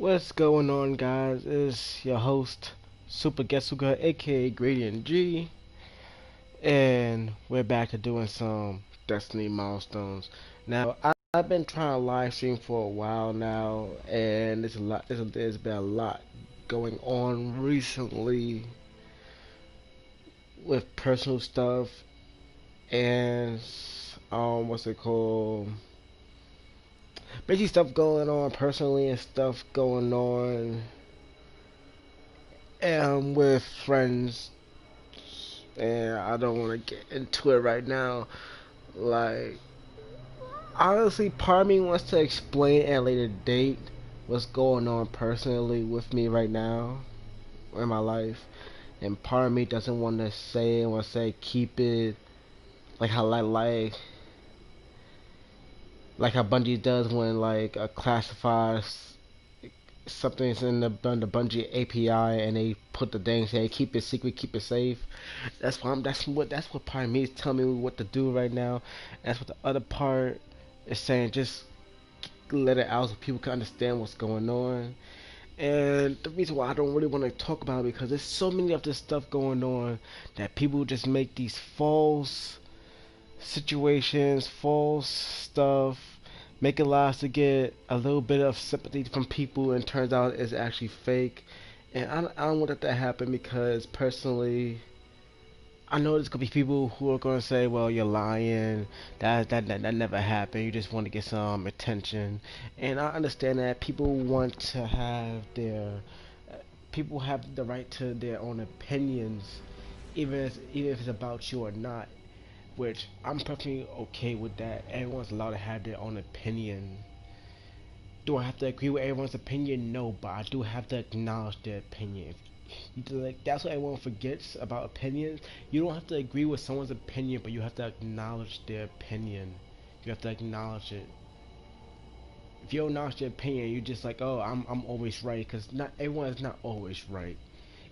What's going on, guys? It's your host, Super Getsuga, aka Gradient G, and we're back to doing some Destiny Milestones. Now, I've been trying to live stream for a while now, and there's been a lot going on recently with personal stuff and what's it called? Basically, stuff going on personally and stuff going on with friends, and I don't want to get into it right now. Like, honestly, part of me wants to explain at a later date what's going on personally with me right now in my life, and part of me doesn't want to say and want to say keep it like how like how Bungie does when like a classifies something's in the Bungie API and they put the thing say keep it secret, keep it safe. That's what part of me is telling me what to do right now. That's what the other part is saying. Just let it out so people can understand what's going on. And the reason why I don't really want to talk about it because there's so many of this stuff going on that people just make these false situations, false stuff, making lies to get a little bit of sympathy from people, and turns out it's actually fake. And I don't want that to happen because personally, I know there's gonna be people who are gonna say, "Well, you're lying. That never happened. You just want to get some attention." And I understand that people want to have people have the right to their own opinions, even if it's about you or not. Which I'm perfectly okay with that. Everyone's allowed to have their own opinion. Do I have to agree with everyone's opinion? No, but I do have to acknowledge their opinion. Like that's what everyone forgets about opinions. You don't have to agree with someone's opinion, but you have to acknowledge their opinion. You have to acknowledge it. If you don't acknowledge their opinion, you're just like, oh, I'm always right, because not everyone is not always right.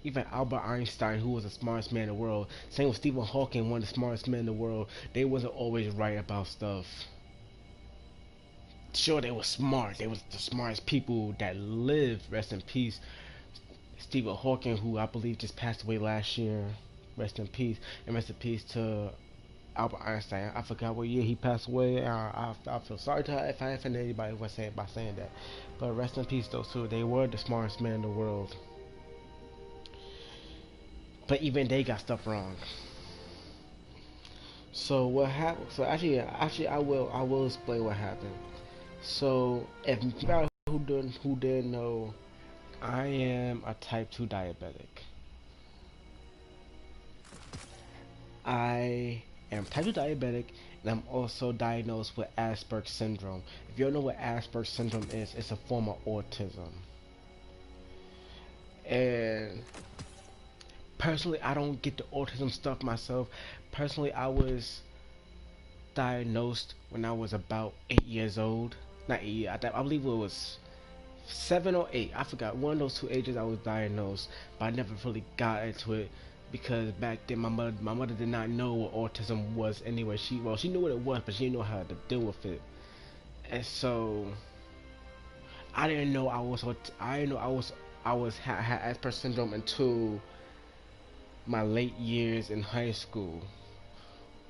Even Albert Einstein, who was the smartest man in the world, same with Stephen Hawking, one of the smartest men in the world, they wasn't always right about stuff. Sure, they were smart. They was the smartest people that lived. Rest in peace, Stephen Hawking, who I believe just passed away last year. Rest in peace, and rest in peace to Albert Einstein. I forgot what year he passed away. I feel sorry to if I offended anybody by saying that, but rest in peace those two. They were the smartest men in the world, but even they got stuff wrong. So what happened? So actually, I will explain what happened. So if anybody who didn't know, I am a type 2 diabetic. I am type 2 diabetic, and I'm also diagnosed with Asperger's syndrome. If you don't know what Asperger's syndrome is, it's a form of autism. And personally, I don't get the autism stuff myself. Personally, I was diagnosed when I was about 8 years old. Not 8 years, I believe it was 7 or 8. I forgot. One of those two ages I was diagnosed, but I never really got into it because back then my mother did not know what autism was anyway. She knew what it was, but she didn't know how to deal with it. And so I didn't know I didn't know had Asperger's syndrome until my late years in high school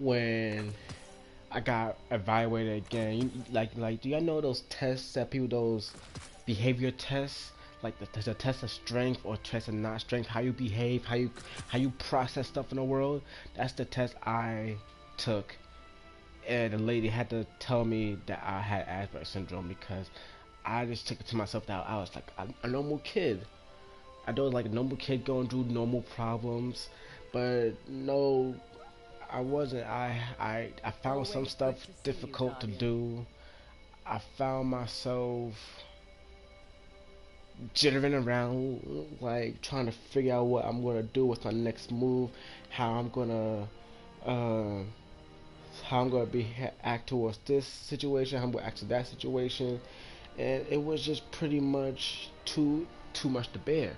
when I got evaluated again. Do y'all know those tests that people those behavior tests, like the test of strength or test of not strength, how you behave, how you process stuff in the world. That's the test I took, and the lady had to tell me that I had Asperger's syndrome because I just took it to myself that I was like a normal kid. I know like a normal kid going through normal problems, but no, I wasn't. I found some stuff difficult to do. I found myself jittering around, like trying to figure out what I'm gonna do, what's my next move, how I'm gonna, uh, how I'm gonna act towards this situation, how I'm gonna act to that situation, and it was just pretty much too much to bear.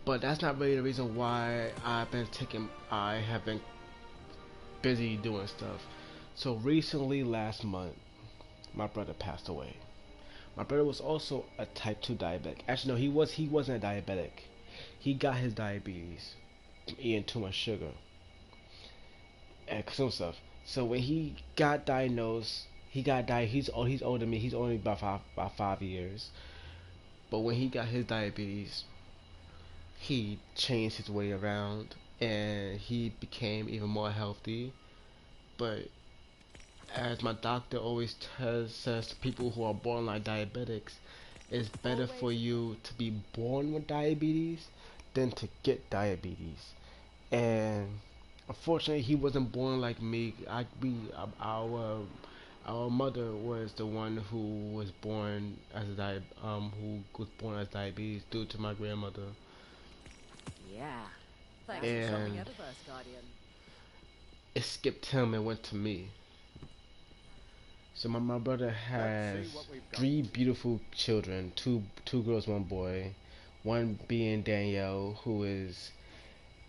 But that's not really the reason why I have been busy doing stuff. So recently, last month, my brother passed away. My brother was also a type 2 diabetic. Actually, no, he wasn't a diabetic. He got his diabetes from eating too much sugar and consume stuff. So when he got diagnosed, he's older than me. He's only about 5 years. But when he got his diabetes, he changed his way around and he became even more healthy. But as my doctor always says to people who are born like diabetics, it's better for you to be born with diabetes than to get diabetes. And unfortunately, he wasn't born like me. Our mother was the one who was born as who was born as diabetes due to my grandmother. Yeah. Thanks for stopping And at us, Guardian. it skipped him and went to me. So my brother Let's see has what we've got. three beautiful children, two girls, one boy. One being Danielle, who is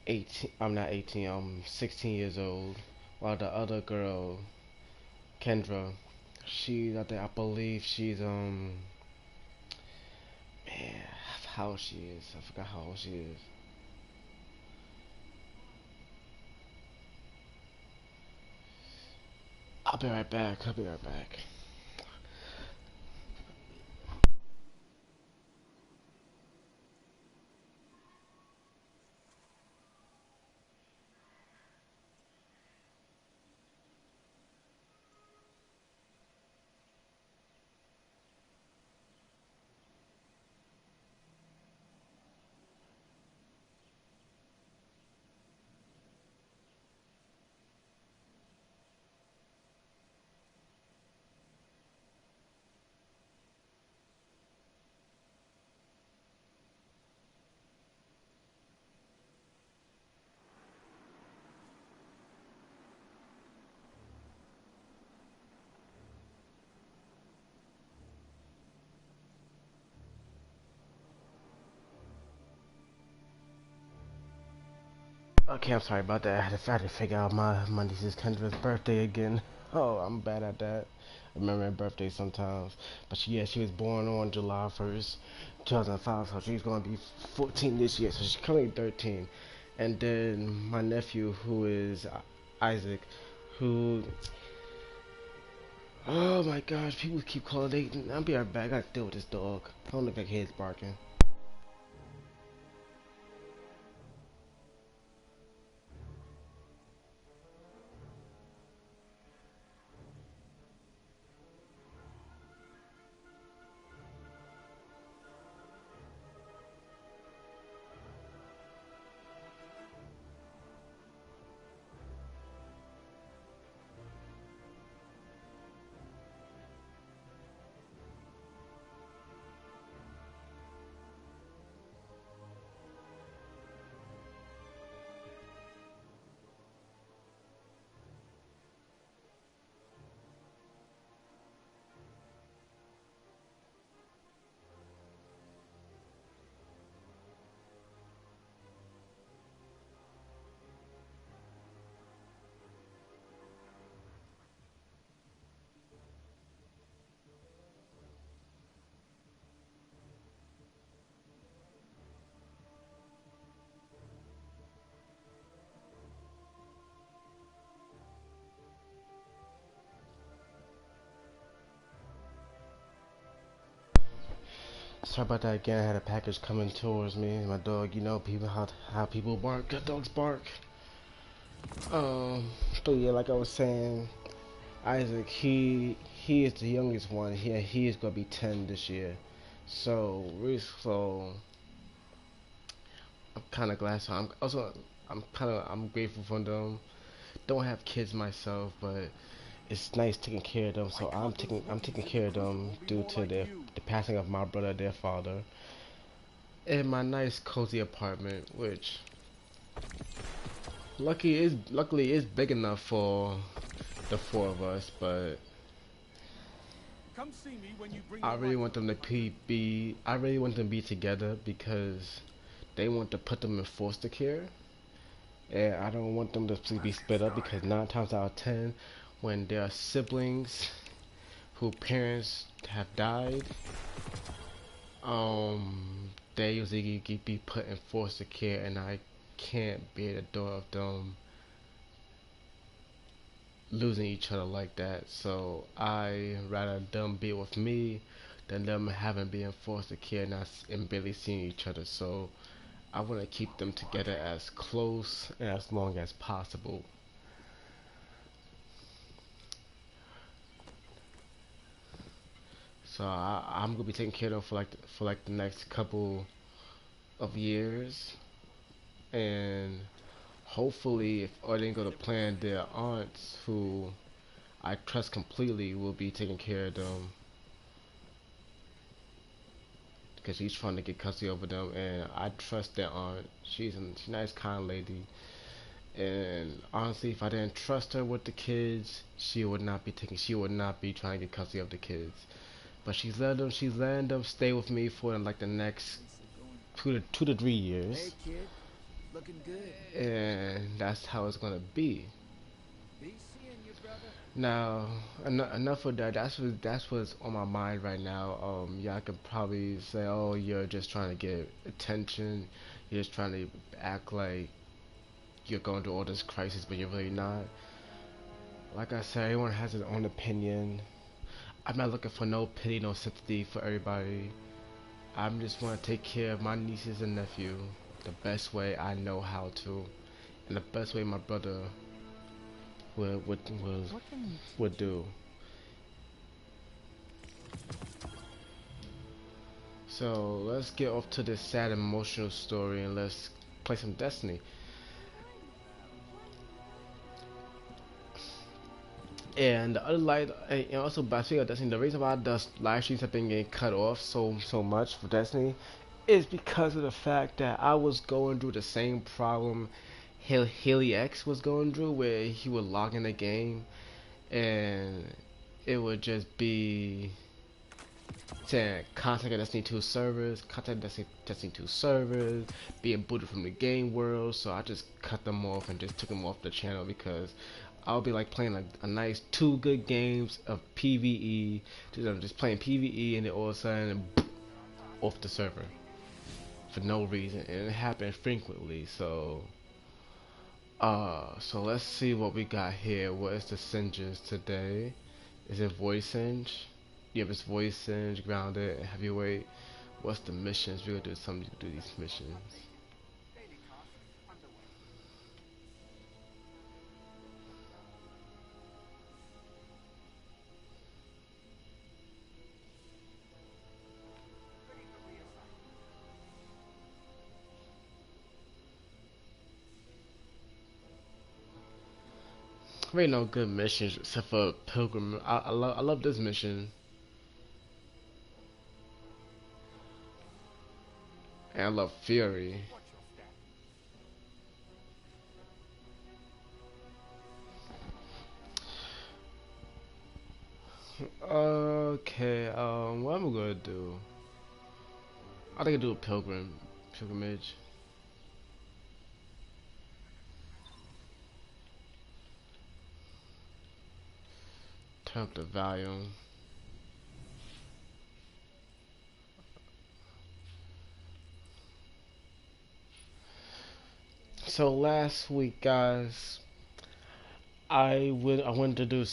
18. I'm not 18. I'm 16 years old. While the other girl, Kendra, I believe she's man, how old she is. I forgot how old she is. I'll be right back. I'll be right back. Okay, I'm sorry about that. I had to figure out my niece's Kendra's birthday again. Oh, I'm bad at that. Remembering birthdays sometimes. But she was born on July 1st, 2005, so she's gonna be 14 this year, so she's currently 13. And then my nephew, who is Isaac, who, oh my gosh, people keep calling. I'll be right back. I gotta deal with this dog. I don't know if I can hear his barking. Sorry about that again. I had a package coming towards me. My dog, people how people bark. Good dogs bark. Um, but yeah, like I was saying, Isaac, he is the youngest one. He is gonna be 10 this year. So I'm kind of glad. So I'm grateful for them. Don't have kids myself, but it's nice taking care of them. I So can't believe I'm you taking think the care of truth them will be due more to like you. the passing of my brother, their father, in my nice cozy apartment, which luckily is big enough for the four of us. But Come see me when you bring I your really wife want them to along, my friend. I really want them to be together because they want to put them in foster care, and I don't want them to be split up because 9 times out of 10, when there are siblings, who parents have died, they usually be put in foster care, and I can't bear the thought of them losing each other like that. So I rather them be with me than them having been in foster care and barely seeing each other. So I want to keep them together as close and as long as possible. So I'm gonna be taking care of them for like the next couple of years, and hopefully, if all didn't go to plan, their aunts, who I trust completely, will be taking care of them because she's trying to get custody over them, and I trust their aunt. She's a nice, kind lady, and honestly, if I didn't trust her with the kids, she would not be trying to get custody of the kids. But she's letting them stay with me for like the next 2 to 3 years, Hey kid, looking good. and that's how it's gonna be. Be seeing you, brother. Now, enough of that. That's what's on my mind right now. Y'all could probably say, "Oh, you're just trying to get attention. You're just trying to act like you're going through all this crisis, but you're really not." Like I said, everyone has their own opinion. I'm not looking for no pity, no sympathy for everybody. I just want to take care of my nieces and nephew the best way I know how to, and the best way my brother would do. So let's get off to this sad emotional story and let's play some Destiny. And the other light, and also by speaking of Destiny, the reason why the live streams have been getting cut off so much for Destiny is because of the fact that I was going through the same problem Haley X was going through, where he would log in the game and it would just be saying contact Destiny 2 servers, contact Destiny 2 servers, being booted from the game world. So I just cut them off and just took them off the channel because I'll be like playing like a nice 2 good games of PvE, just playing PvE, and then all of a sudden off the server for no reason, and it happened frequently. So let's see what we got here. What is the Singes today? Is it voice singe? Yep, it's voice singe, grounded, and heavyweight. What's the missions? We're gonna do something to do these missions. There ain't no good missions except for Pilgrim. I love this mission. And I love Fury. Okay, what am I gonna do? I think I do a pilgrimage. Turn up the volume. So last week, guys, I went to do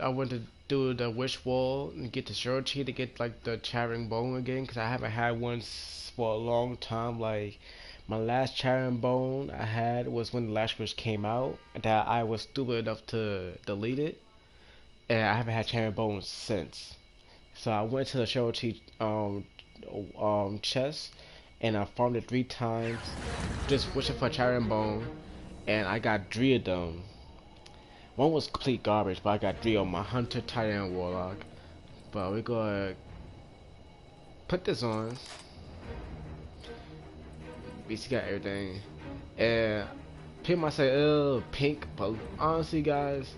I went to do the wish wall and get the Shorochi to get like the Charing Bone again, because I haven't had one for a long time. Like my last Charing Bone I had was when the last wish came out, that I was stupid enough to delete it, and I haven't had Charing Bone since. So I went to the Shorochi chest, and I farmed it 3 times, just wishing for Charing Bone, and I got 3 of them. One was complete garbage, but I got 3 on my Hunter, Titan, and Warlock. But we're gonna put this on. Basically got everything. And people might say, oh, pink, but honestly, guys,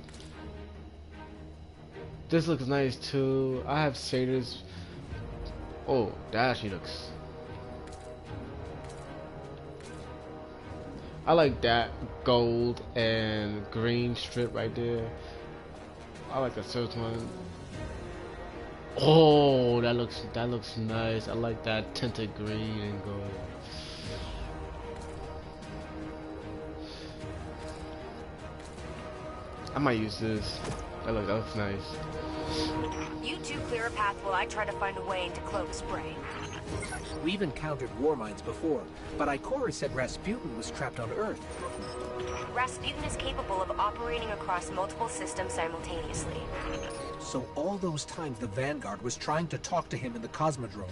this looks nice too. I have shaders. Oh, that actually looks. I like that gold and green strip right there. I like the first one. Oh, that looks nice. I like that tinted green and gold. I might use this. That looks nice. You two clear a path while I try to find a way into Clovis Bray. We've encountered war mines before, but Ikora said Rasputin was trapped on Earth. Rasputin is capable of operating across multiple systems simultaneously. So all those times the Vanguard was trying to talk to him in the Cosmodrome.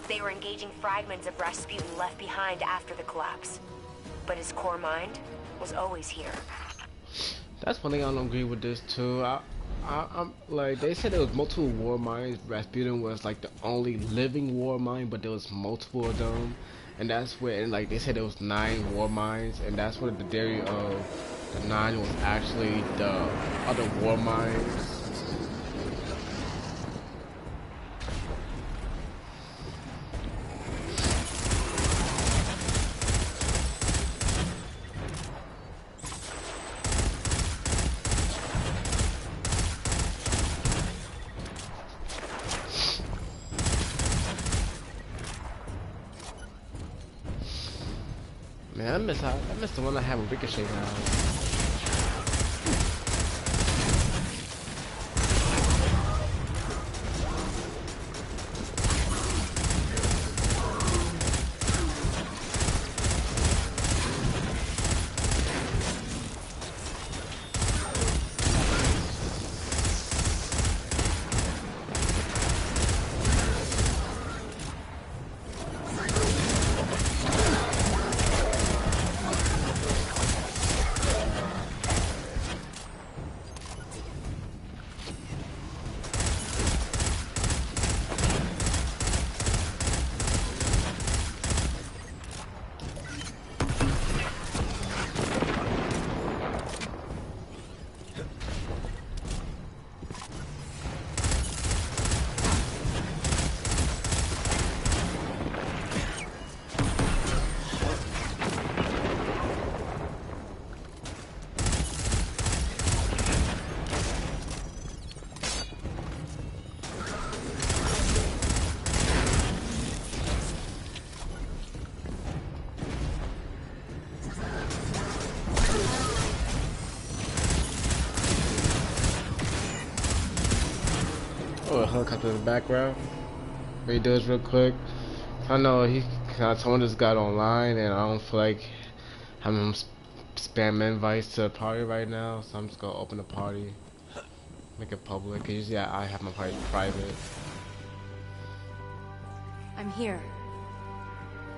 They were engaging fragments of Rasputin left behind after the collapse. But his core mind was always here. That's one thing I don't agree with this too. I'm like they said there was multiple war mines. Rasputin was like the only living war mine, but there was multiple of them, and that's where and like they said there was 9 war mines, and that's where the theory of the 9 was actually the other war mines. Man, I miss the one I have with Ricochet now. Oh, a helicopter in the background. What he does real quick. I know someone just got online, and I don't feel like having him spam invites to the party right now, so I'm just gonna open the party, make it public. Cause usually I have my party private. I'm here.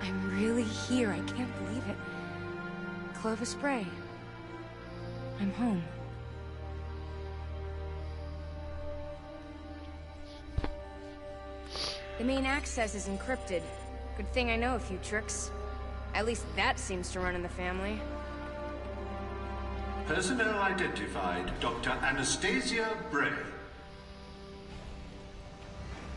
I'm really here. I can't believe it. Clovis Bray. I'm home. The main access is encrypted. Good thing I know a few tricks. At least that seems to run in the family. Personnel identified, Dr. Anastasia Bray.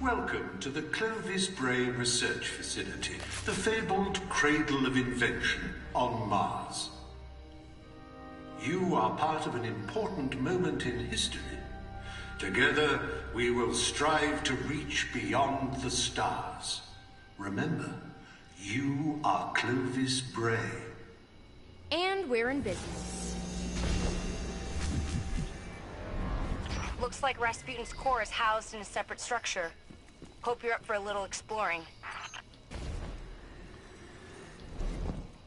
Welcome to the Clovis Bray Research Facility, the fabled cradle of invention on Mars. You are part of an important moment in history. Together, we will strive to reach beyond the stars. Remember, you are Clovis Bray. And we're in business. Looks like Rasputin's core is housed in a separate structure. Hope you're up for a little exploring.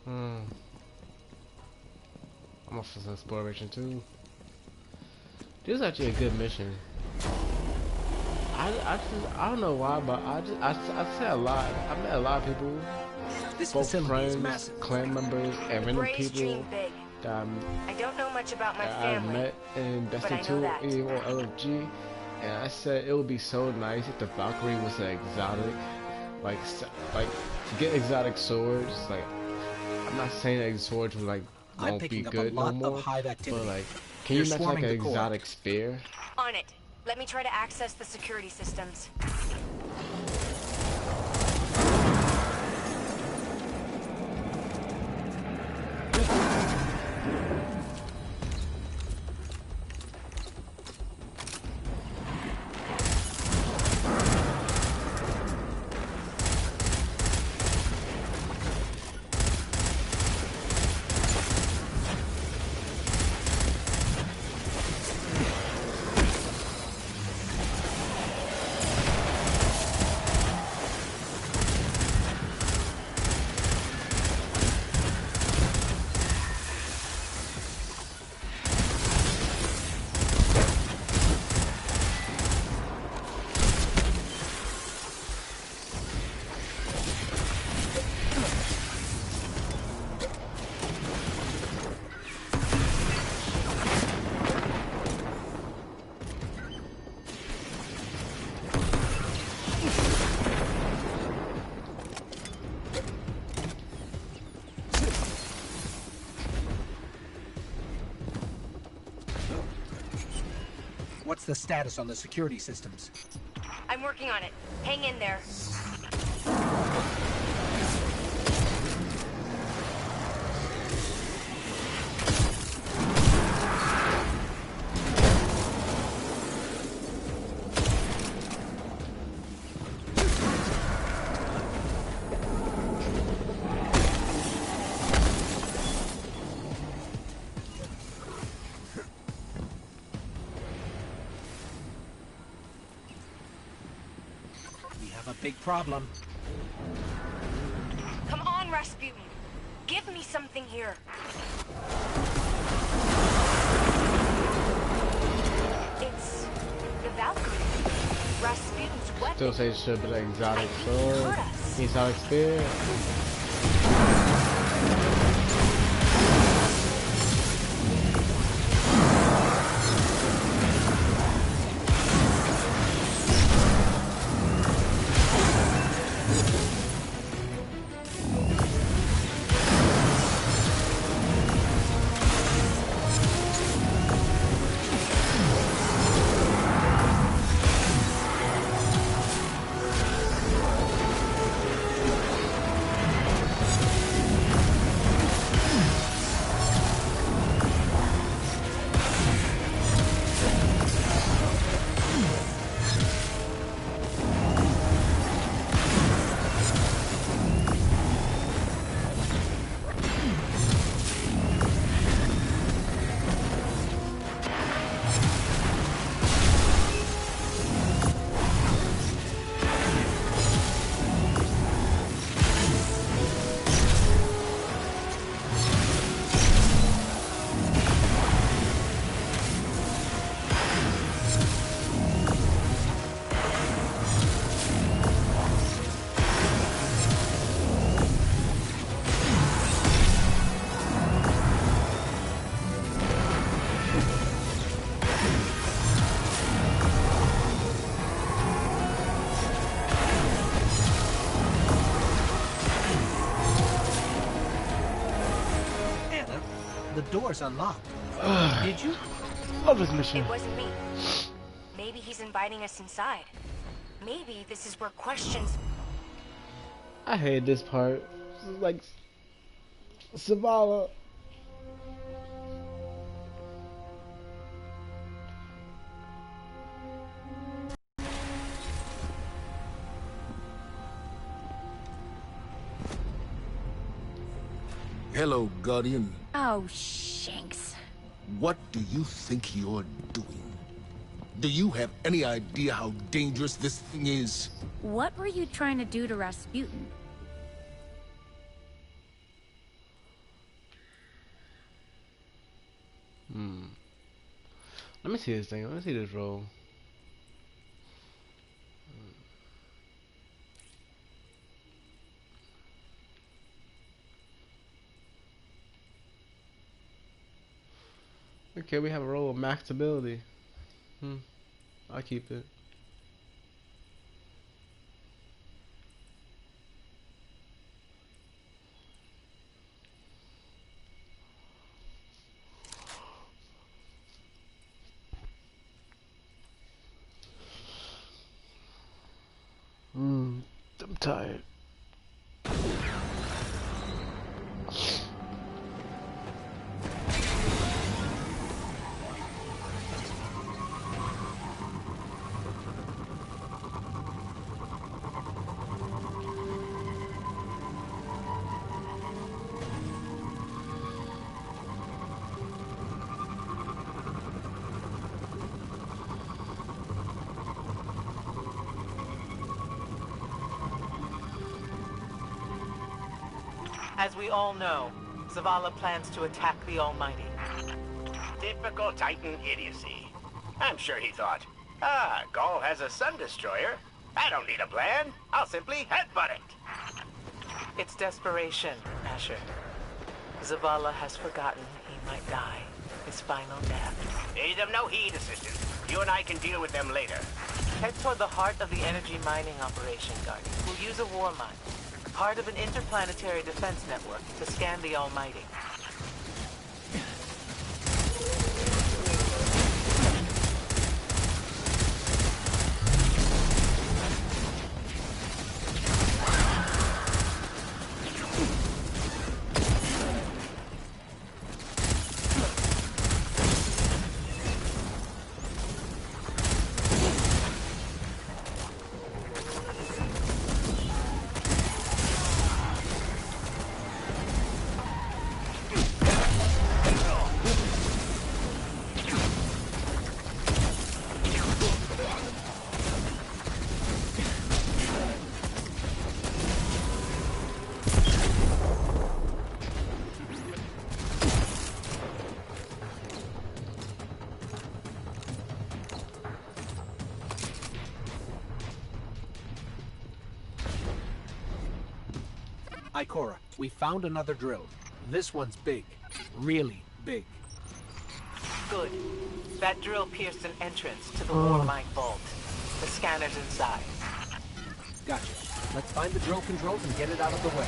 I'm up for some exploration too. This is actually a good mission. I don't know why, but I said a lot. I met a lot of people, This both facility is friends, massive. clan members, and random Bray's people dream big. that I don't know much about my I've family. met in but I Destiny know 2 that. or LFG, and I said it would be so nice if the Valkyrie was an exotic, like to get exotic swords. Like I'm not saying that swords would like I'm won't be picking up a good no lot more, of hive activity. but like can you They're imagine like swarming an the core. exotic spear? On it. Let me try to access the security systems. What's the status on the security systems? I'm working on it. Hang in there. Big problem. Come on, Rasputin. Give me something here. It's the Valkyrie. Rasputin's weapon. Still say shit, but exotic I think it sword, hurt us. exotic spear. Door's unlocked. Did you? Love this mission. It wasn't me. Maybe he's inviting us inside. Maybe this is where questions... I hate this part. This is like Zavala. Hello, Guardian. Oh, Shanks. What do you think you're doing? Do you have any idea how dangerous this thing is? What were you trying to do to Rasputin? Let me see this thing. Let me see this roll. Okay, we have a roll of max ability. I'll keep it. I'm tired. As we all know, Zavala plans to attack the Almighty. Typical Titan idiocy. I'm sure he thought, Gaul has a sun destroyer. I don't need a plan. I'll simply headbutt it. It's desperation, Asher. Zavala has forgotten he might die. His final death. Pay them no heed, Assistant. You and I can deal with them later. Head toward the heart of the energy mining operation, Guardian. We'll use a war mine. Part of an interplanetary defense network to scan the Almighty. Ikora, we found another drill. This one's big. Really big. Good. That drill pierced an entrance to the war mine vault. The scanner's inside. Gotcha. Let's find the drill controls and get it out of the way.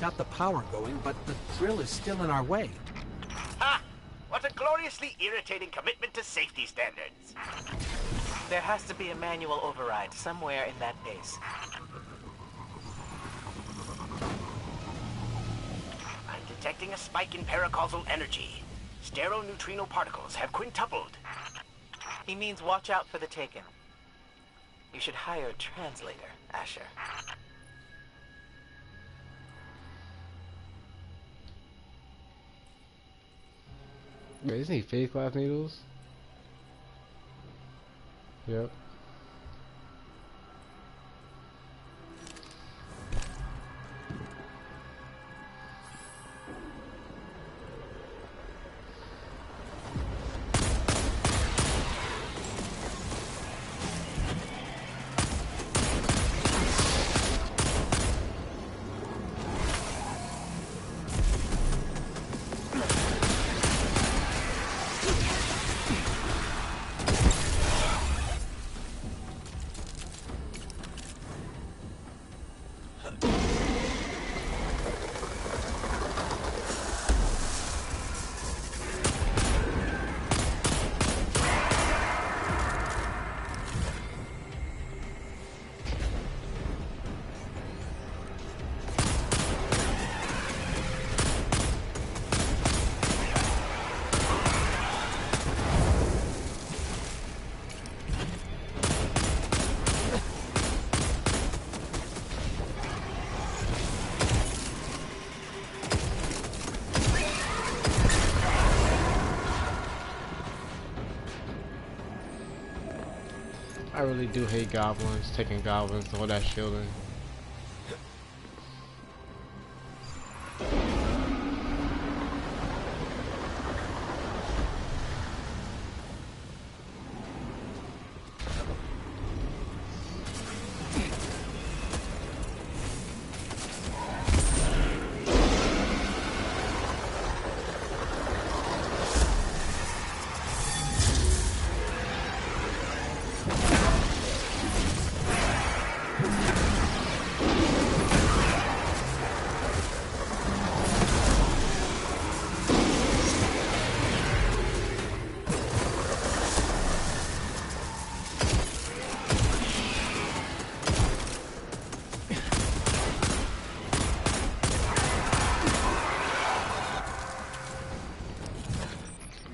Got the power going, but the drill is still in our way. Ha! What a gloriously irritating commitment to safety standards. There has to be a manual override somewhere in that base. I'm detecting a spike in paracausal energy. Stereoneutrino particles have quintupled. He means watch out for the Taken. You should hire a translator, Asher. Wait, isn't he phase glass needles? Yep. I really do hate goblins, taking goblins, all that shielding.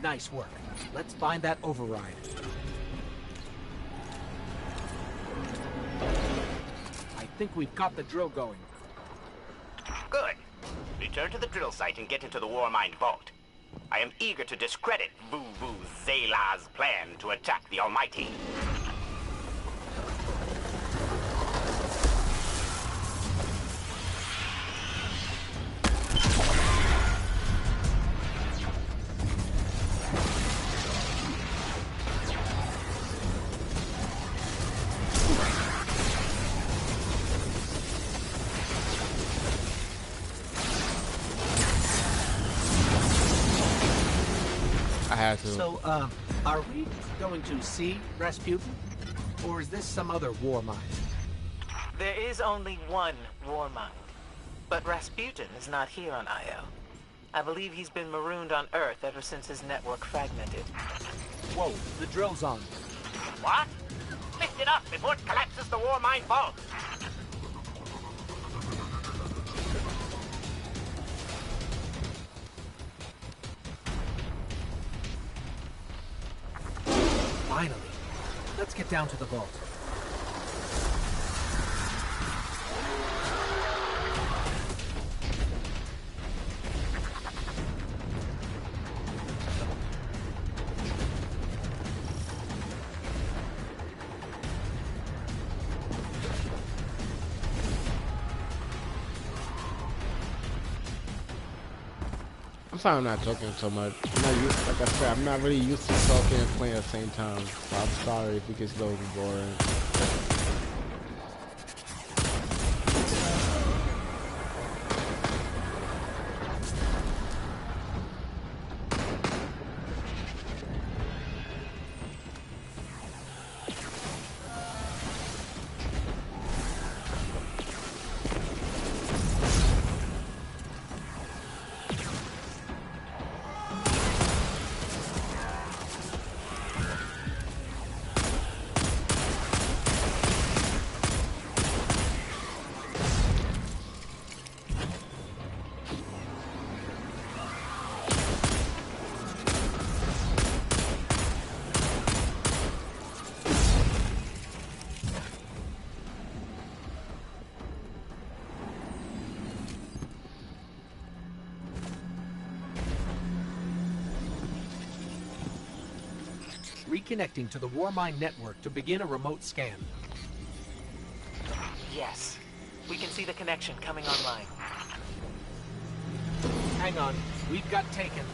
Nice work. Let's find that override. I think we've got the drill going. Good. Return to the drill site and get into the war mine vault. I am eager to discredit Vuvu Zayla's plan to attack the Almighty. So, are we going to see Rasputin? Or is this some other war mine? There is only one war mine. But Rasputin is not here on Io. I believe he's been marooned on Earth ever since his network fragmented. Whoa, the drill's on. What? Lift it up before it collapses the war mine vault. Finally. Let's get down to the vault. I'm sorry I'm not joking so much. I'm not used, like I said, I'm not really used to talking and playing at the same time. So I'm sorry if it gets a little boring. Reconnecting to the war mine network to begin a remote scan. Yes. We can see the connection coming online. Hang on, we've got taken.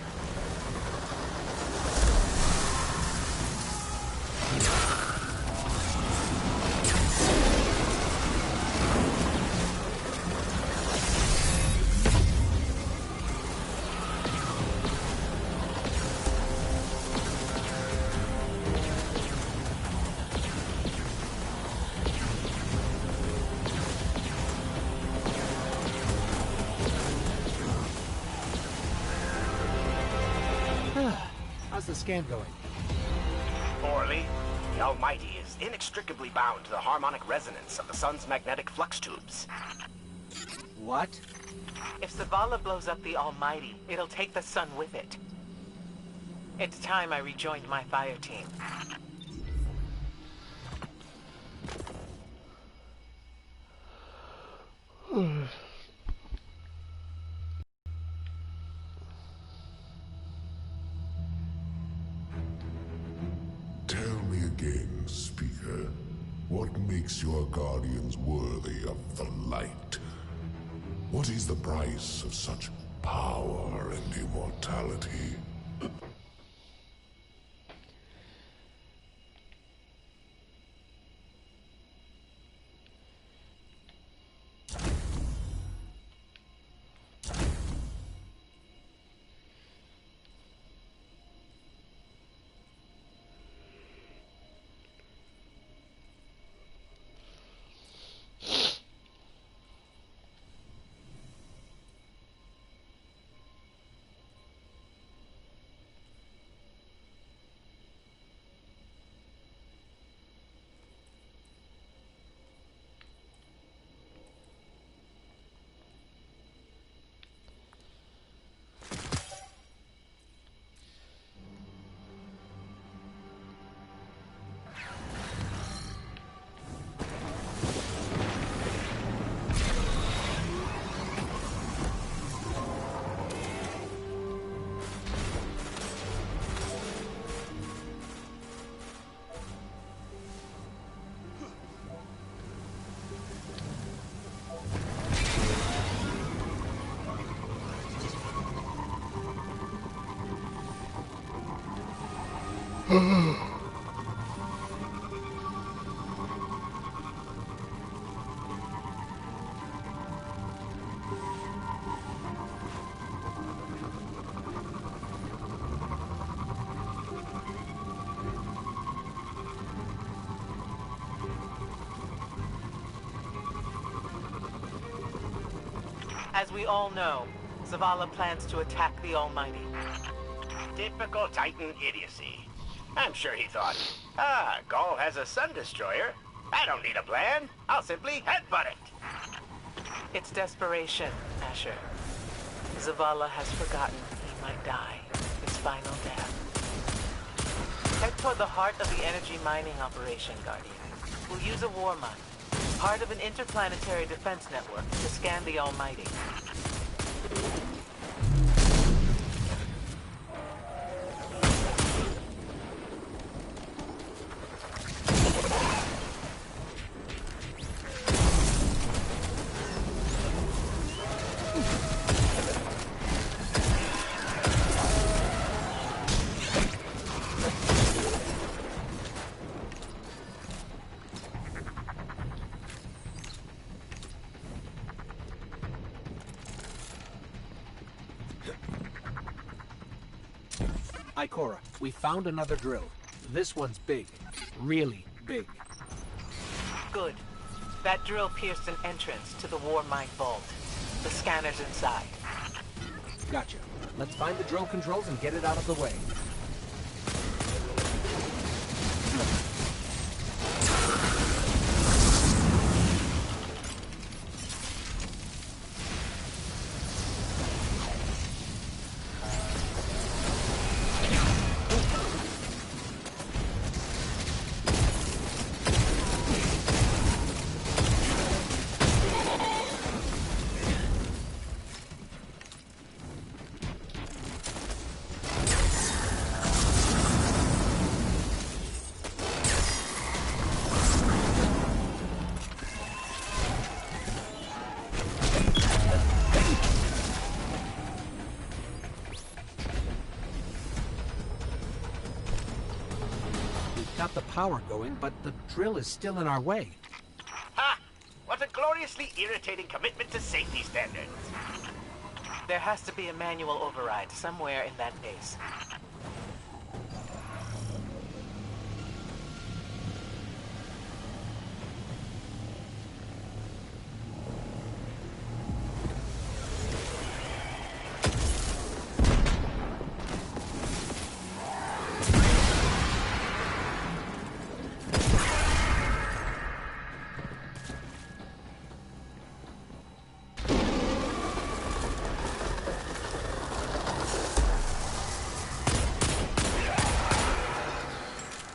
How's the scan going? Poorly. The Almighty is inextricably bound to the harmonic resonance of the sun's magnetic flux tubes. What? If Zavala blows up the Almighty, it'll take the sun with it. It's time I rejoined my fire team. Tell me again, Speaker, what makes your guardians worthy of the light? What is the price of such power and immortality? As we all know, Zavala plans to attack the Almighty. Typical Titan idiocy. I'm sure he thought, Gaul has a sun destroyer. I don't need a plan. I'll simply headbutt it. It's desperation, Asher. Zavala has forgotten he might die. His final death. Head toward the heart of the energy mining operation, Guardian. We'll use a war mine, part of an interplanetary defense network, to scan the Almighty. Ikora, we found another drill. This one's big. Really big. Good. That drill pierced an entrance to the war mine vault. The scanner's inside. Gotcha. Let's find the drill controls and get it out of the way. Got the power going, but the drill is still in our way. Ha! What a gloriously irritating commitment to safety standards. There has to be a manual override somewhere in that base.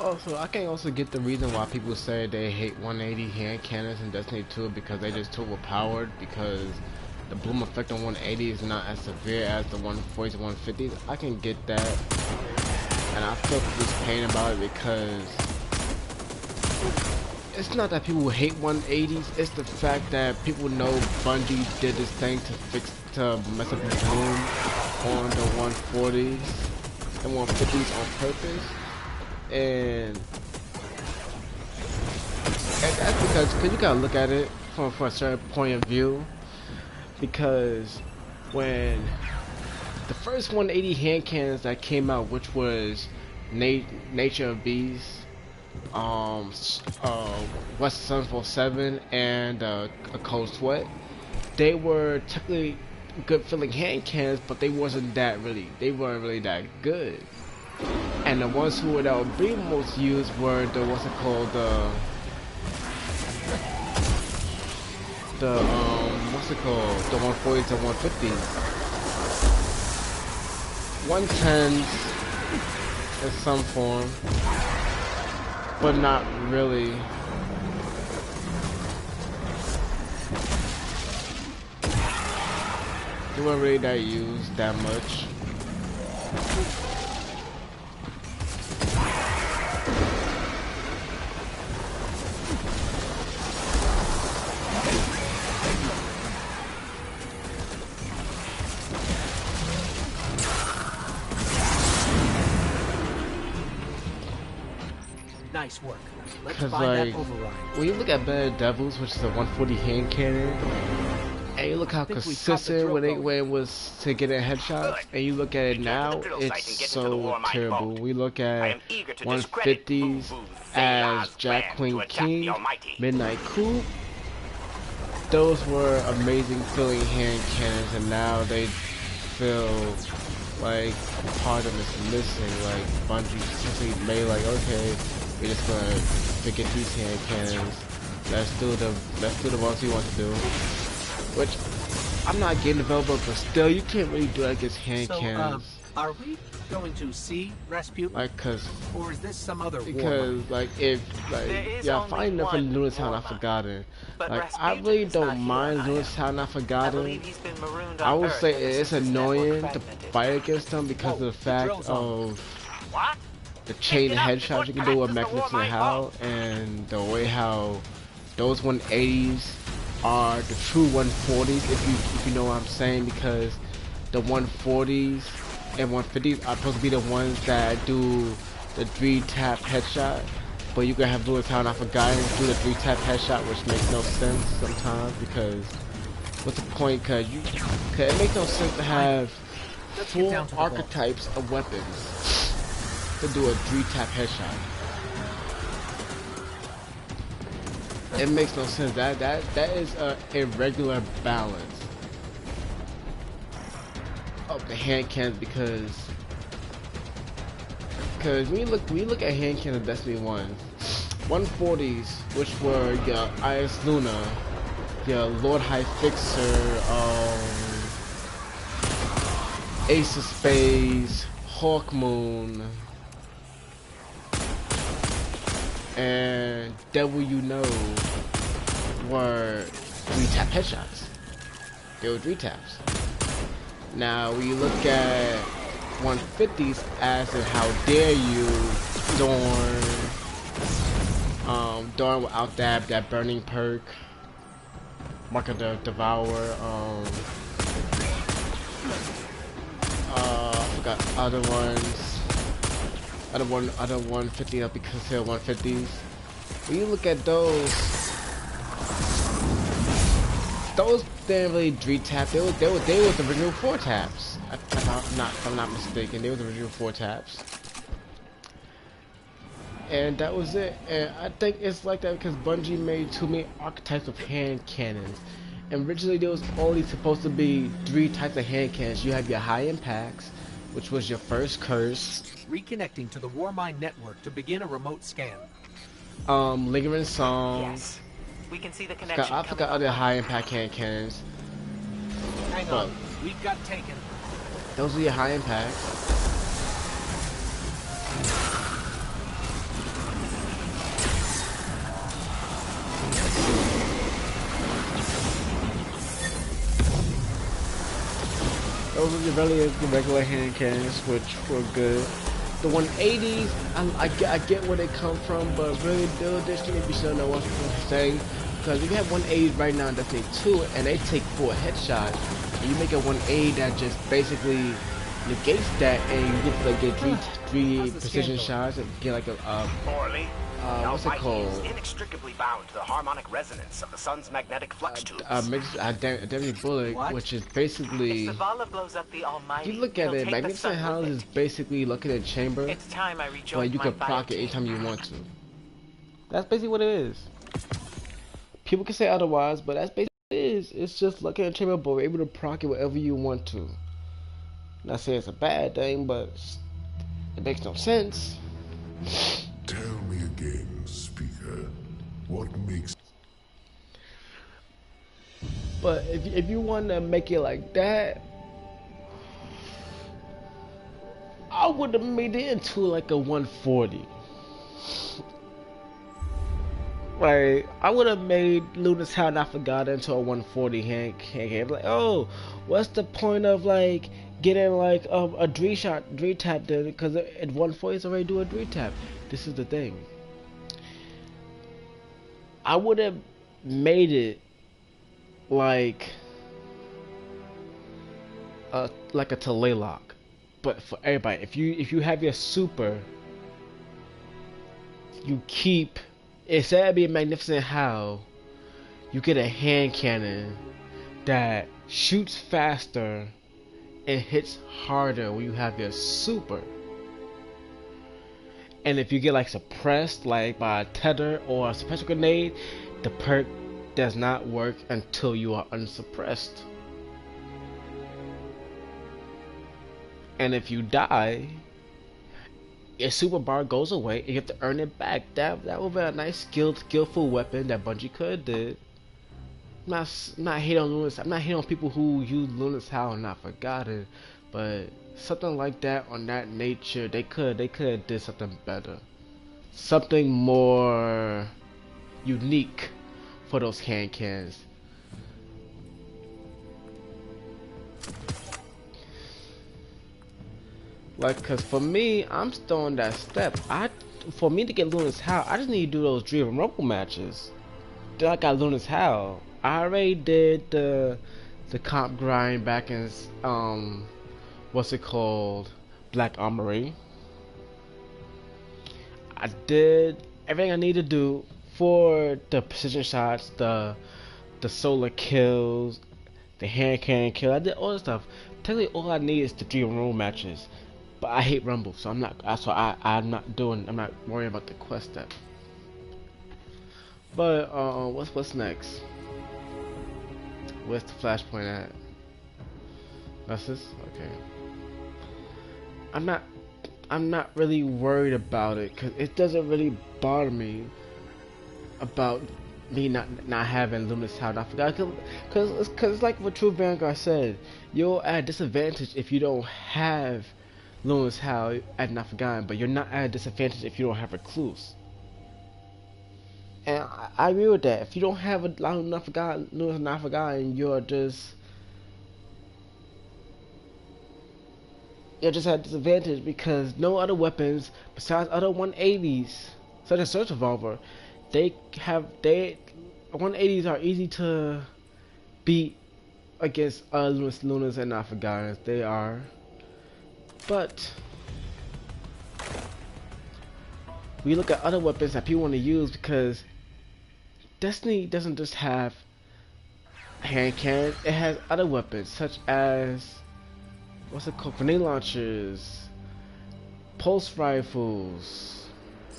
Also, I can also get the reason why people say they hate 180 hand cannons in Destiny 2 because they just too overpowered, because the bloom effect on 180 is not as severe as the 140s and 150s. I can get that, and I feel this pain about it because it's not that people hate 180s, it's the fact that people know Bungie did this thing to mess up the bloom on the 140s and 150s on purpose. And that's because you gotta look at it from a certain point of view, because when the first 180 hand cannons that came out, which was Nature of Beasts, West Sun 7 and a Cold Sweat, they were technically good feeling hand cannons, but they weren't really that good. And the ones who were being most used were the the 140s and 150s. 110s in some form, but not really. They weren't really that used that much. Nice work. Let's Cause find like, that override. when you look at Bad Devils, which is a 140 hand cannon, and you look how consistent when it was to get in headshots, and you look at it now, it's so terrible. We look at 150s as Jack Queen King, Midnight Coup. Those were amazing feeling hand cannons, and now they feel like part of it's missing. Like Bungie simply made like, okay, we're just gonna forget these hand cannons. Let's do the ones we want to do. Which I'm not game developer, but still, you can't really do that against hand cannons. Are we going to see Rasputin? Like, or is this some other war? Because like if yeah, fine enough for Lunar Town Not Forgotten. Like I really don't mind Lunar Town Not Forgotten. I would say it's annoying to fight against them because of the fact of the chain headshot you can do with Magnificent How, and the way how those 180s are the true 140s, if you know what I'm saying, because the 140s and 150s are supposed to be the ones that do the 3-tap headshot, but you can have Lunar Town Not Forgotten do the 3-tap headshot, which makes no sense sometimes, because what's the point? Cause it makes no sense to have full archetypes of weapons to do a 3-tap headshot. It makes no sense. That is a irregular balance of the hand cannons, because when you look at hand cannons of Destiny 1, 140s, which were your Ice Luna, your Lord High Fixer, Ace of Spades, Hawk Moon, and Devil You Know were 3-tap headshots. They were 3-taps. Now when you look at 150s as in How Dare You, Dawn without that burning perk, Mark of the Devourer, I forgot other ones. Other 150 up because they're 150s. When you look at those didn't really 3-tap. They were the original 4-taps. If I'm not mistaken, they were the original 4-taps. And that was it. And I think it's like that because Bungie made too many archetypes of hand cannons. And originally there was only supposed to be 3 types of hand cannons. You have your high impacts, which was your first curse. Reconnecting to the Warmind network to begin a remote scan. Lingering Song. Yes. We can see the connection. I forgot other high impact hand cannons. Hang on. We've got taken. Those are your high impact. Those are your regular hand cannons, which were good. The 180s, I get where they come from, but really, this can be still know what I'm saying. Because if you have 180s right now in Destiny 2, and they take 4 headshots, and you make a 180 that just basically negates that, and you get like three precision shots, and get like a Poorly. what's it called? Is inextricably bound to the harmonic resonance of the sun's magnetic flux tubes. Deadly Bullet, which is basically. If Zavala blows up the Almighty, If you look at it, Magnificent House is basically looking at chamber, it's time I rejoined but you can proc it anytime you want to. That's basically what it is. People can say otherwise, but that's basically what it is. It's just looking at chamber, but we're able to proc it wherever you want to. Not saying it's a bad thing, but it makes no sense. Tell me again, Speaker. What makes... But if you want to make it like that, I would have made it into like a 140. Like, I would have made Luna's Town Not Forgotten into a 140 hand game. Like, oh, what's the point of like getting like a 3-tap then? Because at 140 it's already do a 3-tap. This is the thing. I would have made it like a Telelock, but for everybody. If you have your super, you keep. Instead of being Magnificent How, you get a hand cannon that shoots faster and hits harder when you have your super. And if you get like suppressed, like by a tether or a suppressor grenade, the perk does not work until you are unsuppressed. And if you die, your super bar goes away and you have to earn it back. That would be a nice skillful weapon that Bungie could have did. I'm not hating on Lunas. I'm not hating on people who use Lunas How and not forgotten, but something like that on that nature, they could have did something better, something more unique for those hand cans. Like, cause for me, I'm still on that step. For me to get Lunas How, I just need to do those Dream Rumble matches. Then I got Lunas How. I already did the comp grind back in what's it called, Black Armory. I did everything I need to do for the precision shots, the solar kills, the hand cannon kill. I did all the stuff. Technically, all I need is the 3 room matches. But I hate Rumble, so I'm not. So I'm not doing. I'm not worrying about the quest step. But what's next? Where's the flashpoint at? That's this. Okay. I'm not really worried about it because it doesn't really bother me about me not having Luminous How. I forgot because it's like what True Vanguard said. You're at a disadvantage if you don't have Luminous How at Not Forgotten, but you're not at a disadvantage if you don't have Recluse. And I agree with that. If you don't have a Not Forgotten, Luminous Not Forgotten, you're just at a disadvantage because no other weapons besides other 180s, such as Search Revolver, 180s are easy to beat against Lunas and Not Forgotten. They are. But we look at other weapons that people want to use because Destiny doesn't just have hand cannons, it has other weapons such as what's it called? Grenade launchers, pulse rifles,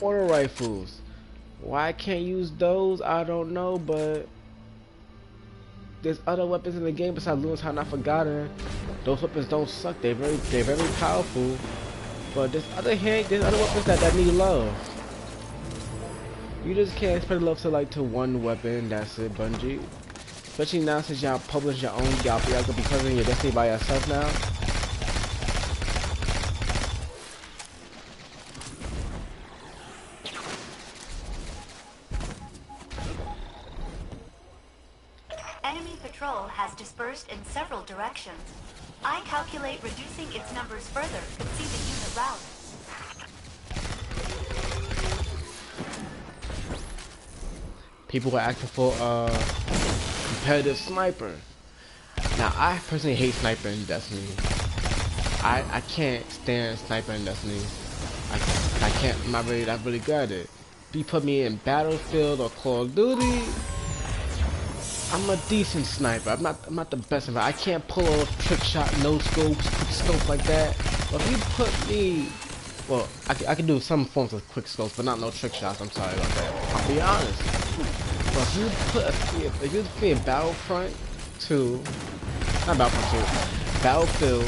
auto rifles. Why I can't use those, I don't know, but there's other weapons in the game besides Lunas How Not Forgotten. Those weapons don't suck. They're very powerful. But there's other weapons that need love. You just can't expect love to one weapon. That's it, Bungie. Especially now since y'all publish your own, y'all gonna be covering your Destiny by yourself now. Enemy patrol has dispersed in several directions. I calculate reducing its numbers further could see the unit rout. People are asking for a competitive sniper. Now, I personally hate sniper in Destiny. I can't stand sniper in Destiny. I can't. I'm not really good at it. If you put me in Battlefield or Call of Duty, I'm a decent sniper. I'm not the best of it. I can't pull off trick shot, no scopes, quick scope like that. But if you put me, well, I can do some forms of quick scopes, but not no trick shots. I'm sorry about that. I'll be honest. But if you put me in Battlefront 2, not Battlefront 2, Battlefield,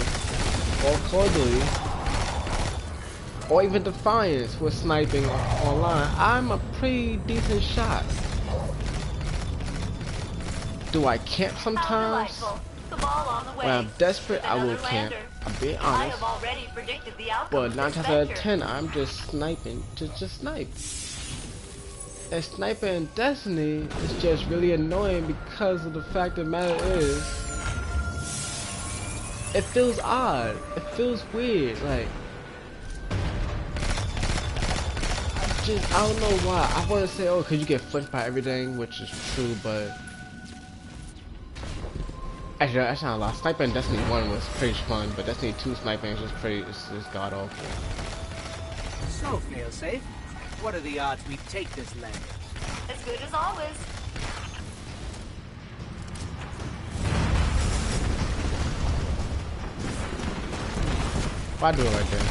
or Call of Duty, or even Defiance with sniping online, I'm a pretty decent shot. Do I camp sometimes? When I'm desperate, I will camp. I'm being honest. But 9 times out of 10, I'm just sniping. Just snipe. And sniping in Destiny is just really annoying because of the fact of the matter is, it feels odd. It feels weird. Like, I don't know why. I want to say, oh, because you get flinched by everything, which is true, but actually, that's not a lot. Sniping in Destiny 1 was pretty fun, but Destiny 2 sniping is just god awful. So, failsafe, what are the odds we take this land? As good as always. Why do it right there?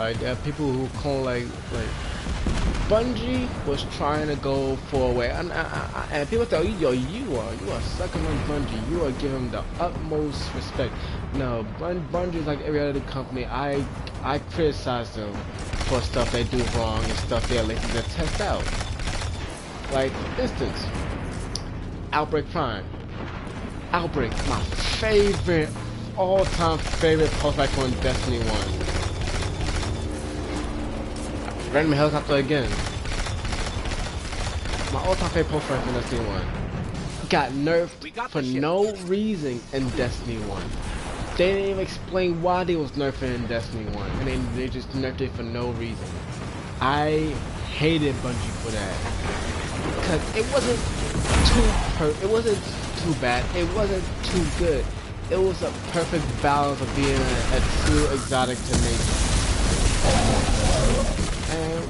Like there are people who call like Bungie was trying to go for a way, and people tell you, yo, you are sucking on Bungie. You are giving them the utmost respect. No, Bungie is like every other company. I criticize them for stuff they do wrong and stuff they're lazy to test out. Like, for instance, Outbreak Prime. Outbreak, my favorite, all-time favorite post-rifle in Destiny 1. Random helicopter again. My all-time favorite post-rifle in Destiny 1. Got nerfed for no reason in Destiny 1. They didn't even explain why they was nerfing in Destiny 1. And they just nerfed it for no reason. I hated Bungie for that. Because it wasn't too bad. It wasn't too good. It was a perfect balance of being a true exotic to nature.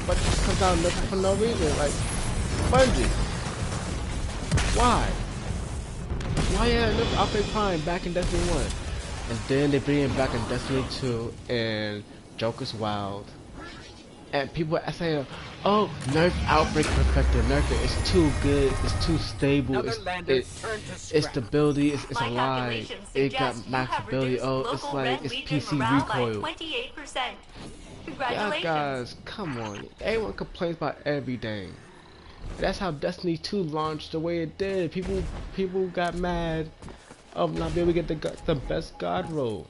But it just comes out nothing for no reason. Like, Bungie, why? Why enough Outbreak Prime back in Destiny 1? And then they bring it back in Destiny 2 and Joker's Wild. And people are saying, oh, nerf Outbreak Perfector, nerf it, it's too good, it's too stable, it's stability, it's alive, it got max ability, oh, it's like, it's PC recoil. Yeah, guys, come on, everyone complains about everything. That's how Destiny 2 launched the way it did. People got mad of not being able to get the best god roll.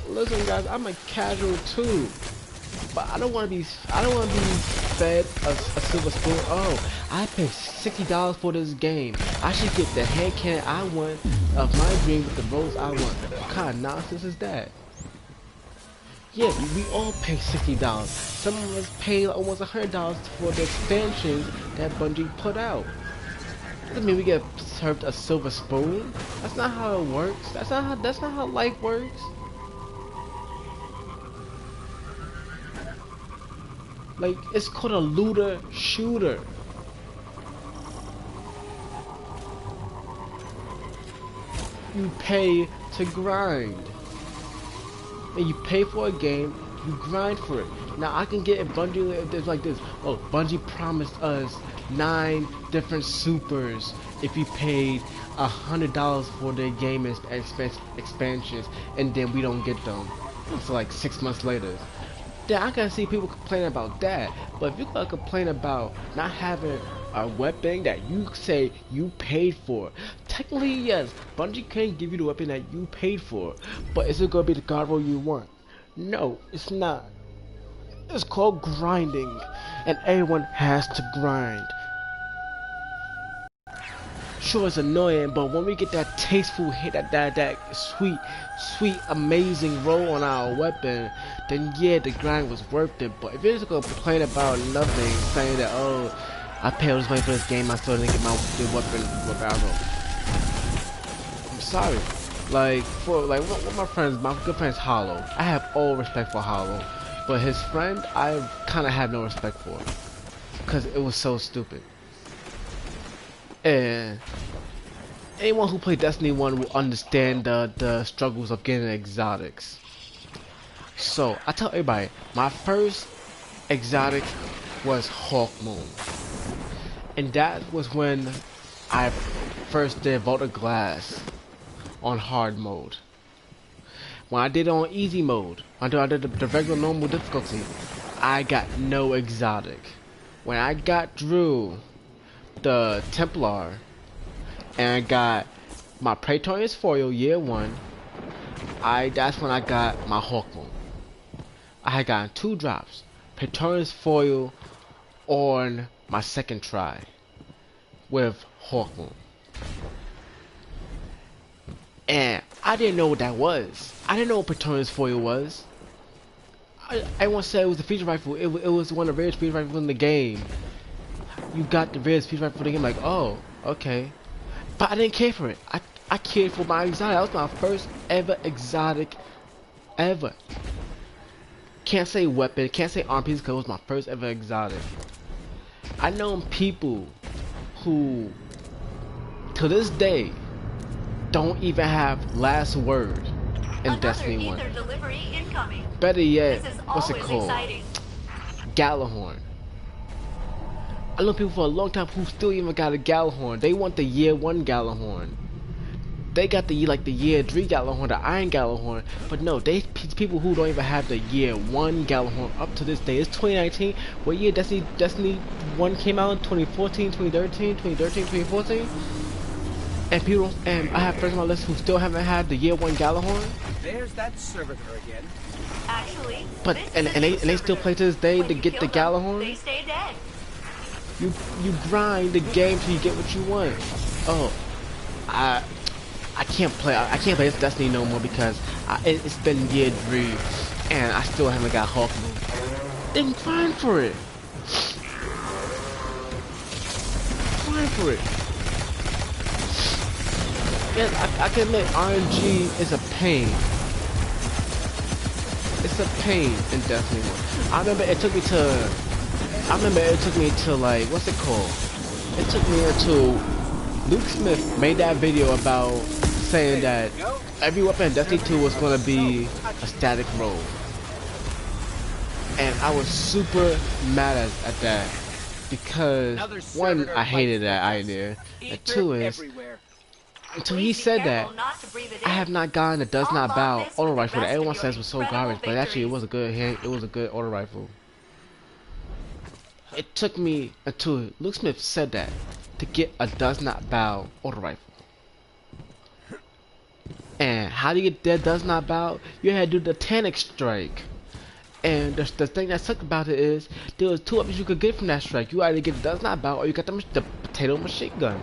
Listen, guys, I'm a casual too. But I don't want to be fed a silver spoon. Oh, I paid $60 for this game. I should get the hand cannon I want of my dream with the rolls I want. What kind of nonsense is that? Yeah, we all pay $60. Some of us pay almost $100 for the expansions that Bungie put out. Doesn't mean we get served a silver spoon. That's not how it works. That's not how life works. Like, it's called a looter shooter. You pay to grind. And you pay for a game, you grind for it. Now I can get a Bungie if there's like this. Oh, Bungie promised us 9 different supers if you paid $100 for their game expansions, and then we don't get them. It's like 6 months later. Then I can see people complaining about that. But if you're gonna complain about not having a weapon that you say you paid for, technically yes, Bungie can give you the weapon that you paid for, but is it gonna be the god roll you want? No, it's not. It's called grinding, and everyone has to grind. Sure, it's annoying, but when we get that tasteful hit, that sweet, amazing roll on our weapon, then yeah, the grind was worth it. But if you're just gonna complain about nothing, saying that, oh, I paid all this money for this game, I still didn't get my weapon roll. I'm sorry. Like, one of my good friends, Hollow. I have all respect for Hollow, but his friend, I kind of have no respect for, because it was so stupid. And anyone who played Destiny 1 will understand the struggles of getting exotics. So, I tell everybody, my first exotic was Hawkmoon. And that was when I first did Vault of Glass on hard mode. When I did it on easy mode, until I did the regular normal difficulty, I got no exotic. When I got through the Templar and I got my Praetorian's Foil year 1, that's when I got my Hawkmoon. I had gotten 2 drops, Praetorian's Foil on my second try with Hawkmoon. And I didn't know what that was. I didn't know what Praetorian's Foil was. Everyone said it was a feature rifle. It was one of the rarest feature rifles in the game. You got the rarest feature rifle in the game, like, oh, okay. But I didn't care for it. I cared for my exotic. That was my first ever exotic ever. Can't say weapon, can't say arm piece, because it was my first ever exotic. I know people who, to this day, don't even have last word in Another Destiny 1. ether delivery incoming. Better yet, This is what's it always called? exciting. Gallahorn. I know people for a long time who still even got a Gallahorn. They want the year 1 Gallahorn. They got the year 3 Gallahorn, the Iron Gallahorn, but no, people who don't even have the year 1 Gallahorn up to this day. It's 2019. What year Destiny 1 came out? 2014, 2013, 2014? And I have friends on my list who still haven't had the year 1 Gallahorn. There's that servitor again. Actually, But and they still play to this day to get the Gallahorn. They stay dead. You grind the game till you get what you want. Oh, I can't play this Destiny no more because it's been year 3 and I still haven't got Hawk Moon. Then grind for it. Grind for it. Yes, I can admit RNG is a pain. It's a pain in Destiny 1. I remember it took me to like, what's it called? It took me until Luke Smith made that video about saying that every weapon in Destiny 2 was going to be a static roll. And I was super mad at that because one, I hated that idea, and two is, until he said that, I have not gotten a does not bow auto rifle that everyone says was so garbage, but actually it was a good auto rifle. It took me until Luke Smith said that to get a does not bow auto rifle. And how do you get that does not bow? You had to do the Tanic strike. And the thing that sucked about it is there was 2 weapons you could get from that strike. You either get the does not bow or you got the potato machine gun.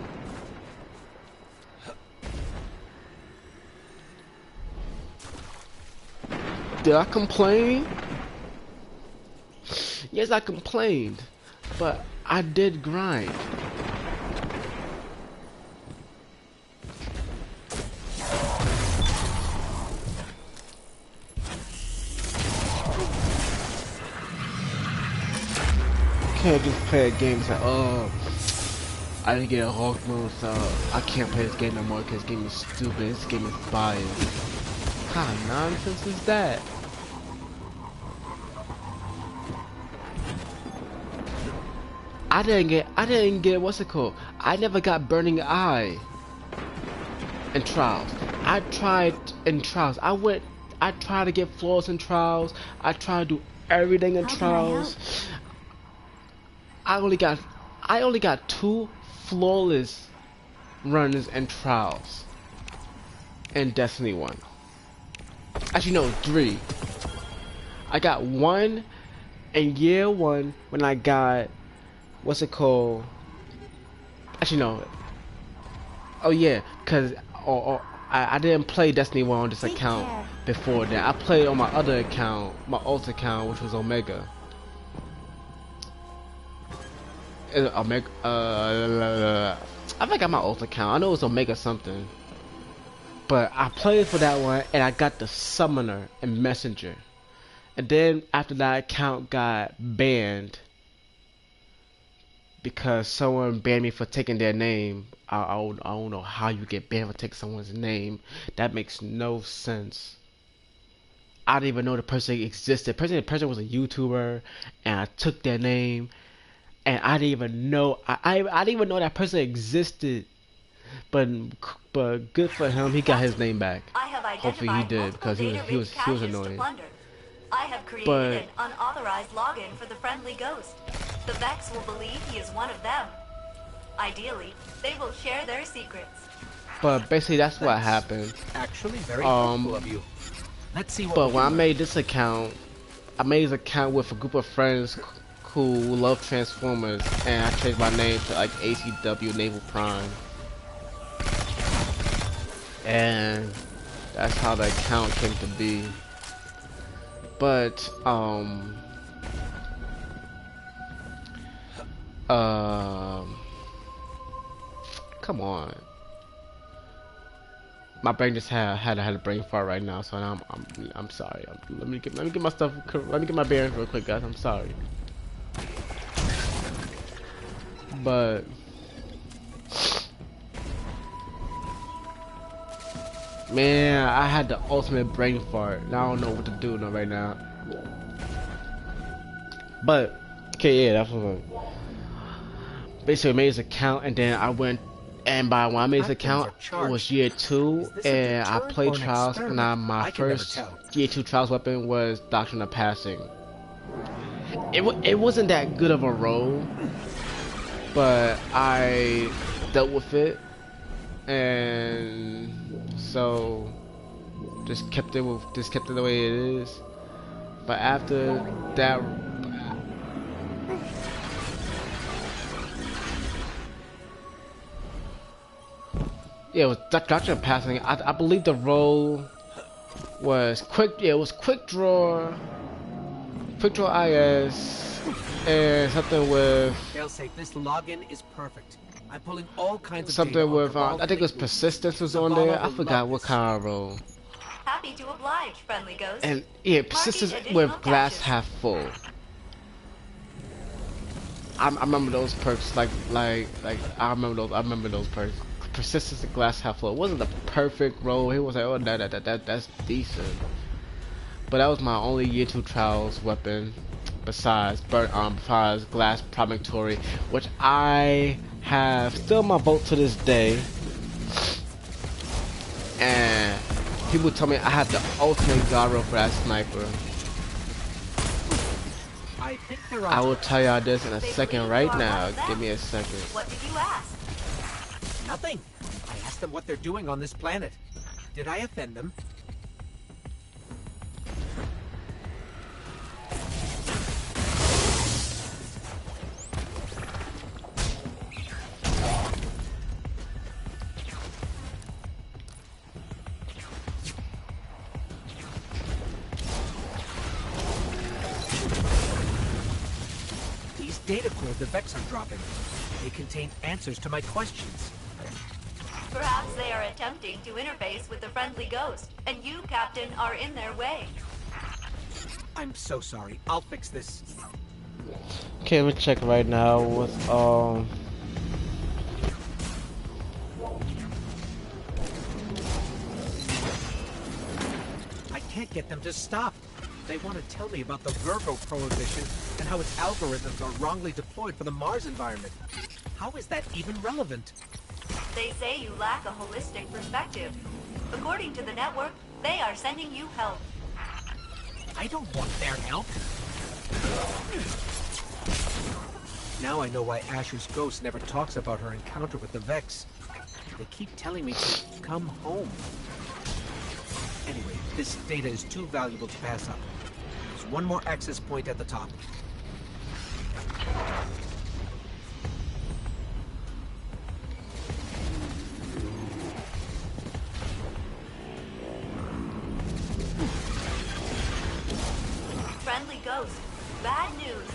Did I complain? Yes, I complained, but I did grind. Can't just play a game and say, oh, I didn't get a Hawk Moon, so I can't play this game no more because this game is stupid, this game is biased. What kind of nonsense is that? I didn't get what's it called? I never got Burning Eye in Trials. I tried in Trials. I tried to get flaws in Trials. I tried to do everything in Trials. I only got 2 flawless runs in Trials in Destiny 1. Actually no, 3. I got 1 in year 1 when I got, what's it called? Actually no. Oh yeah, cause I didn't play Destiny 1 on this account before that. I played on my other account, my alt account, which was Omega. Omega. I think I got my alt account. I know it's Omega something. But I played for that one, and I got the Summoner and Messenger. And then after that account got banned because someone banned me for taking their name. I don't know how you get banned for taking someone's name. That makes no sense. I didn't even know the person existed. The person was a YouTuber, and I took their name. And I didn't even know I didn't even know that person existed, but good for him, he got his name back. Hopefully he did because he was annoying. I have created an unauthorized login for the friendly ghost. The Vex will believe he is one of them. Ideally, they will share their secrets. But basically that's what happened. Actually, very thoughtful of you. Let's see what. But when I made this account, I made this account with a group of friends who love Transformers, and I changed my name to like ACW Naval Prime, and that's how the account came to be. But come on, my brain just had a brain fart right now, so I'm sorry. Let me get my stuff. Let me get my bearings real quick, guys. I'm sorry. But Man, I had the ultimate brain fart. Now I don't know what to do right now. But okay, yeah, that's what. Basically, I made his account, and then I went. And by when I made his account, it was year 2, and I played trials, and my first year 2 trials weapon was Doctrine of Passing. It wasn't that good of a role, but I dealt with it, and so just kept it the way it is. But after that, yeah, it was Doctrine of Passing. I believe the role was quick. Yeah, it was quick draw IS, and something with. They'll say this login is perfect. I'm pulling all kinds of something data with I think it was persistence was on there. I forgot what kind of role. Happy to oblige, friendly ghost. And yeah, persistence with glass half full. I remember those perks I remember those perks. Persistence and glass half full. It wasn't the perfect role. He was like, oh, that's decent. But that was my only year 2 trials weapon, besides glass promontory, which I have still my vote to this day. And people tell me I had the ultimate god roll for that sniper. I will tell y'all this in a second right now. Give me a second. What did you ask? Nothing. I asked them what they're doing on this planet. Did I offend them? These data cores the Vex are dropping. They contain answers to my questions. Perhaps they are attempting to interface with the friendly ghost, and you, Captain, are in their way. I'm so sorry. I'll fix this. Okay, let me check right now with I can't get them to stop. They want to tell me about the Virgo prohibition and how its algorithms are wrongly deployed for the Mars environment. How is that even relevant? They say you lack a holistic perspective. According to the network, they are sending you help. I don't want their help. Now I know why Asher's ghost never talks about her encounter with the Vex. They keep telling me to come home. Anyway, this data is too valuable to pass up. There's one more access point at the top. Friendly ghost, bad news.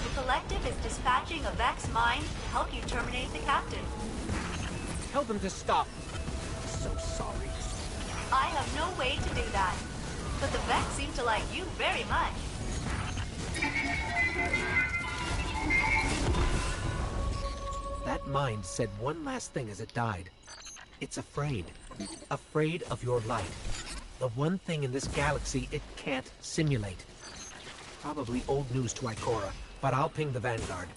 The collective is dispatching a Vex mine to help you terminate the captain. Tell them to stop. I'm so sorry. I have no way to do that. But the Vex seem to like you very much. That mind said one last thing as it died. It's afraid. Afraid of your light. The one thing in this galaxy it can't simulate. Probably old news to Ikora, but I'll ping the Vanguard.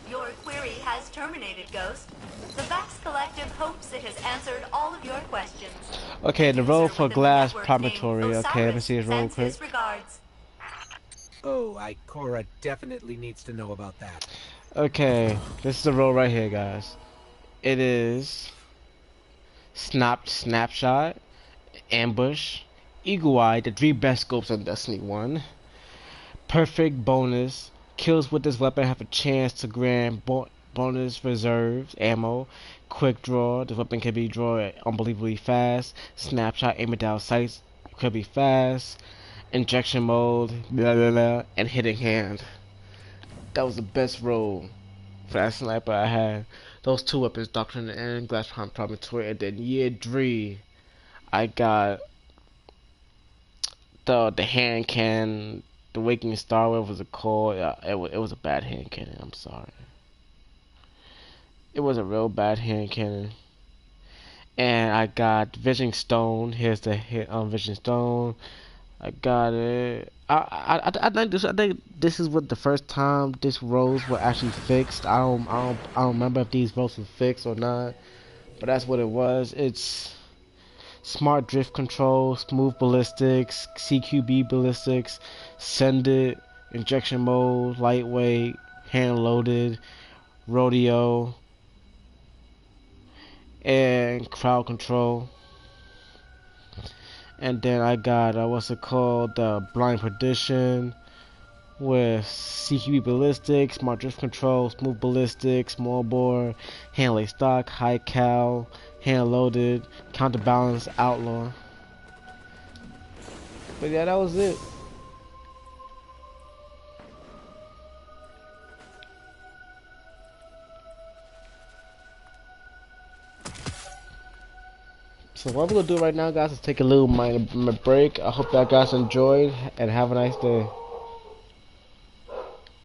Your query has terminated, Ghost. The Vex Collective hopes it has answered all of your questions. okay, the role for glass promontory. Okay, let me see his role quick. Regards. Oh, Ikora definitely needs to know about that. Okay, this is the role right here, guys. It is snapshot, ambush, eagle eye, the 3 best scopes on Destiny 1. Perfect bonus. Kills with this weapon have a chance to grant bonus reserves, ammo. Quick draw. This weapon can be drawn unbelievably fast. Snapshot, aiming down sights could be fast. Injection mode, blah blah blah, and hitting hand. That was the best role for that sniper I had. Those 2 weapons, Doctrine and Glass Promontory. And then year 3, I got the hand cannon. The Waking Star, whatever was it called? It was a bad hand cannon. I'm sorry. It was a real bad hand cannon. And I got Vision Stone. Here's the Vision Stone. I got it. I think this. I think this is what the first time this roads were actually fixed. I don't remember if these roads were fixed or not. But that's what it was. It's smart drift control, smooth ballistics, CQB ballistics, send it, injection mode, lightweight, hand loaded, rodeo, and crowd control. And then I got what's it called, blind perdition with CQB ballistics, smart drift control, smooth ballistics, small bore, hand laid stock, high cal, hand loaded, counterbalance, outlaw. But yeah, that was it. So what I'm gonna do right now, guys, is take a little minor break. I hope that guys enjoyed and have a nice day.